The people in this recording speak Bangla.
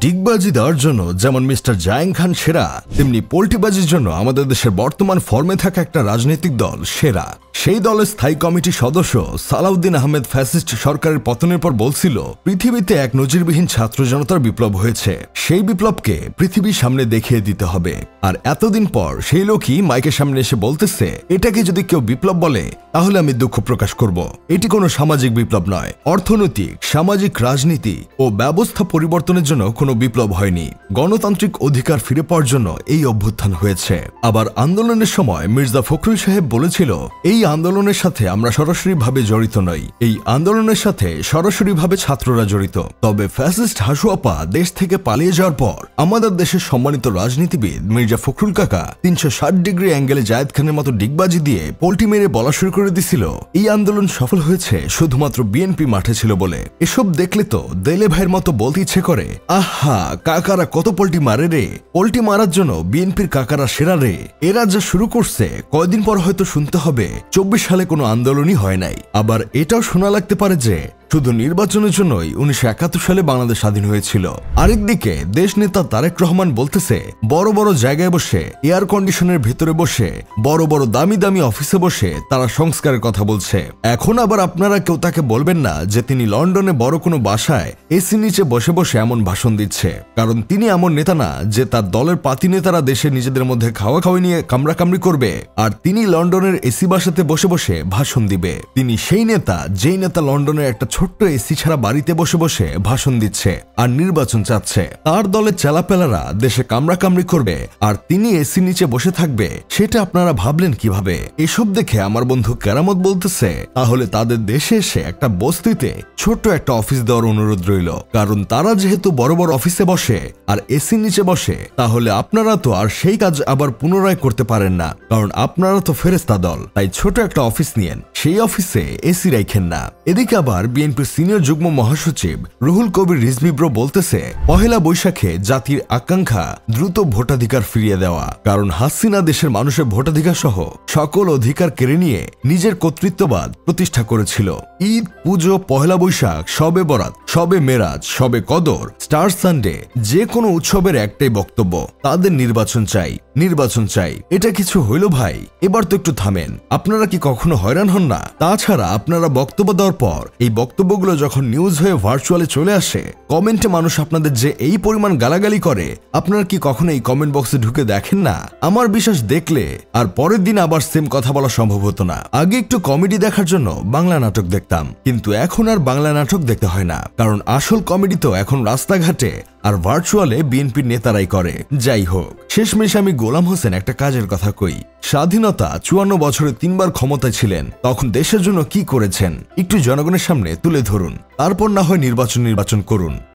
ডিগবাজি দেওয়ার জন্য যেমন মিস্টার জায়েং খান সেরা, তেমনি পোল্টিবাজির জন্য আমাদের দেশের বর্তমান ফর্মে থাকা একটা রাজনৈতিক দল সেরা। সেই দলের স্থায়ী কমিটির সদস্য সালাউদ্দিন আহমেদ ফ্যাসিস্ট সরকারের পতনের পর বলছিল পৃথিবীতে এক নজিরবিহীন ছাত্র জনতার বিপ্লব হয়েছে, সেই বিপ্লবকে পৃথিবীর সামনে দেখিয়ে দিতে হবে। আর এতদিন পর সেই লোকই মাইকের সামনে এসে বলতেছে এটাকে যদি কেউ বিপ্লব বলে তাহলে আমি দুঃখ প্রকাশ করব। এটি কোনো সামাজিক বিপ্লব নয়, অর্থনৈতিক, সামাজিক, রাজনীতি ও ব্যবস্থা পরিবর্তনের জন্য কোনো বিপ্লব হয়নি। গণতান্ত্রিক অধিকার ফিরে পাওয়ার জন্য এই অভ্যুত্থান হয়েছে। আবার আন্দোলনের সময় মির্জা ফখরুল সাহেব বলেছিল এই আন্দোলনের সাথে আমরা সরাসরিভাবে জড়িত নই, এই আন্দোলনের সাথে সরাসরিভাবে ছাত্ররা জড়িত। তবে ফ্যাসিস্ট হাসুয়াপা দেশ থেকে পালিয়ে যাওয়ার পর আমাদের দেশের সম্মানিত রাজনীতিবিদ মির্জা ফখরুল কাকা 360 ডিগ্রি অ্যাঙ্গেলে জায়েদ খানের মতো ডিগবাজি দিয়ে পোল্টি মেরে বলা শুরু করে দিছিল এই আন্দোলন সফল হয়েছে শুধুমাত্র বিএনপি মাঠে ছিল বলে। এসব দেখলে তো দেলে ভাইয়ের মতো বলতে ইচ্ছে করে, আহা কাকারা কত পোল্টি মারে রে, পোল্টি মারার জন্য বিএনপির কাকারা সেরা রে। এরা যা শুরু করছে কয়দিন পর হয়তো শুনতে হবে 24 সালে কোনো আন্দোলনই হয় নাই। আবার এটাও শোনা লাগতে পারে যে শুধু নির্বাচনের জন্যই 1971 সালে বাংলাদেশ স্বাধীন হয়েছিল। আরেকদিকে দেশ নেতা তারেক রহমান বলতেছে বড় বড় জায়গায় বসে, এয়ার কন্ডিশনের ভেতরে বসে, বড় বড় দামি দামি অফিসে বসে তারা সংস্কারের কথা বলছে। এখন আবার আপনারা কেউ তাকে বলবেন না যে তিনি লন্ডনে বড় কোনো বাসায় এসি নিচে বসে বসে এমন ভাষণ দিচ্ছে, কারণ তিনি এমন নেতা না যে তার দলের পাতি নেতারা দেশে নিজেদের মধ্যে খাওয়া খাওয়াই নিয়ে কামড়াকামড়ি করবে আর তিনি লন্ডনের এসি বাসাতে বসে বসে ভাষণ দিবে। তিনি সেই নেতা যেই নেতা লন্ডনের একটা ছোট্ট এসি ছাড়া বাড়িতে বসে বসে ভাষণ দিচ্ছে আর নির্বাচন চাচ্ছে। তার দলের চেলাপেলারা দেশে কামড়াকামড়ি করবে আর তিনি এসি নিচে বসে থাকবে, সেটা আপনারা ভাবলেন কিভাবে? এসব দেখে আমার বন্ধু কেরামত বলতেছে তাহলে তাদের দেশে এসে একটা বস্তিতে ছোট্ট একটা অফিস দেওয়ার অনুরোধ রইল, কারণ তারা যেহেতু বড় বড় অফিসে বসে আর এসি নিচে বসে, তাহলে আপনারা তো আর সেই কাজ আবার পুনরায় করতে পারেন না, কারণ আপনারা তো ফেরেস্তা দল। তাই ছোট একটা অফিস নিয়েন, সেই অফিসে এসি রাখেন না। এদিকে আবার বিএনপির সিনিয়র যুগ্ম মহাসচিব রুহুল কবির রিজভী ব্রো বলতেছে পহেলা বৈশাখে জাতির আকাঙ্ক্ষা দ্রুত ভোটাধিকার ফিরিয়ে দেওয়া, কারণ হাসিনা দেশের মানুষের ভোটাধিকার সহ সকল অধিকার কেড়ে নিয়ে নিজের কর্তৃত্ববাদ প্রতিষ্ঠা করেছিল। ঈদ, পুজো, পহেলা বৈশাখ, শবে বরাত, শবে মেরাজ, শবে কদর, স্টার সানডে, যে কোনো উৎসবের একটাই বক্তব্য, তাদের নির্বাচন চাই, নির্বাচন চাই। এটা কিছু হইল ভাই? এবার তো একটু থামেন। আপনারা কি কখনো হয়রান হন না? তাছাড়া আপনারা বক্তব্য দেওয়ার পর এই বক্তব্যগুলো যখন নিউজ হয়ে ভার্চুয়ালে চলে আসে, কমেন্টে মানুষ আপনাদের যে এই পরিমাণ গালাগালি করে, আপনারা কি কখনো এই কমেন্ট বক্সে ঢুকে দেখেন না? আমার বিশ্বাস দেখলে আর পরের দিন আবার সেম কথা বলা সম্ভব হতো না। আগে একটু কমেডি দেখার জন্য বাংলা নাটক দেখতাম, কিন্তু এখন আর বাংলা নাটক দেখতে হয় না, কারণ আসল কমেডি তো এখন রাস্তাঘাটে আর ভার্চুয়ালে বিএনপির নেতারাই করে। যাই হোক, শেষমেশ আমি গোলাম হোসেন একটা কাজের কথা কই। স্বাধীনতা 54 বছরে 3 বার ক্ষমতায় ছিলেন, তখন দেশের জন্য কি করেছেন একটু জনগণের সামনে তুলে ধরুন, তারপর না হয় নির্বাচন করুন।